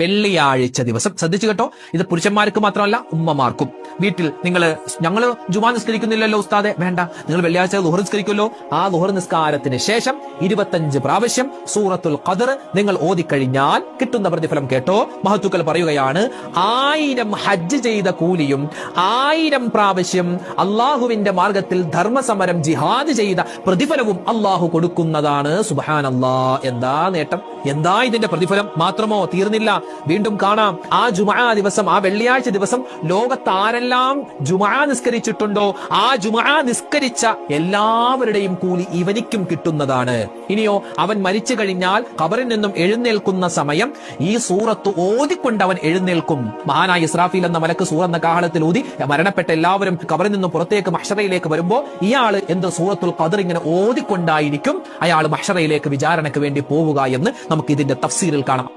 വെള്ളിയാഴ്ച ദിവസം ശ്രദ്ധിച്ചു കേട്ടോ. ഇത് പുരുഷന്മാർക്ക് മാത്രമല്ല ഉമ്മമാർക്കും. വീട്ടിൽ ഞങ്ങള് ജുമാ നിസ്കരിക്കുന്നില്ലല്ലോ ഉസ്താദെ, വേണ്ട, നിങ്ങൾ വെള്ളിയാഴ്ച ളുഹർ നിസ്കരിക്കുമല്ലോ, ആ ളുഹർ നിസ്കാരത്തിന് ശേഷം 25 പ്രാവശ്യം സൂറത്തുൽ ഖദർ നിങ്ങൾ ഓതിക്കഴിഞ്ഞാൽ കിട്ടുന്ന പ്രതിഫലം കേട്ടോ. മഹത്തുക്കൾ പറയുകയാണ്, 1000 ഹജ്ജ് ചെയ്ത കൂലിയും 1000 പ്രാവശ്യം അള്ളാഹുവിന്റെ മാർഗത്തിൽ ധർമ്മസമരം ജിഹാദ് ചെയ്ത പ്രതിഫലവും അള്ളാഹു കൊടുക്കുന്നതാണ്. സുബ്ഹാനല്ലാഹ്, എന്താ നേട്ടം, എന്താ ഇതിന്റെ പ്രതിഫലം. മാത്രമോ തീർന്നില്ല, വീണ്ടും കാണാം. ആ ജുമുഅ ദിവസം, ആ വെള്ളിയാഴ്ച ദിവസം ലോകത്ത് ആരെല്ലാം ജുമുഅ നിസ്കരിച്ചിട്ടുണ്ടോ ആ ജുമുഅ നിസ്കരിച്ച എല്ലാവരുടെയും കൂലി ഇവനിക്കും കിട്ടുന്നതാണ്. ഇനിയോ അവൻ മരിച്ചു കഴിഞ്ഞാൽ ഖബറിൽ നിന്നും എഴുന്നേൽക്കുന്ന സമയം ഈ സൂറത്ത് ഓതിക്കൊണ്ട് അവൻ എഴുന്നേൽക്കും. മഹാനായ ഇസ്രാഫീൽ എന്ന മലക്ക് സൂറെന്ന കാഹളത്തിൽ ഊതി മരണപ്പെട്ട എല്ലാവരും ഖബറിൽ നിന്നും പുറത്തേക്ക് മഹ്ശറയിലേക്ക് വരുമ്പോ ഇയാള് സൂറത്തുൽ ഖദർ ഇങ്ങനെ ഓതിക്കൊണ്ടായിരിക്കും അയാൾ മഹ്ശറയിലേക്ക് വിചാരണയ്ക്ക് വേണ്ടി പോവുക എന്ന് നമുക്ക് ഇതിന്റെ തഫ്സീറിൽ കാണാം.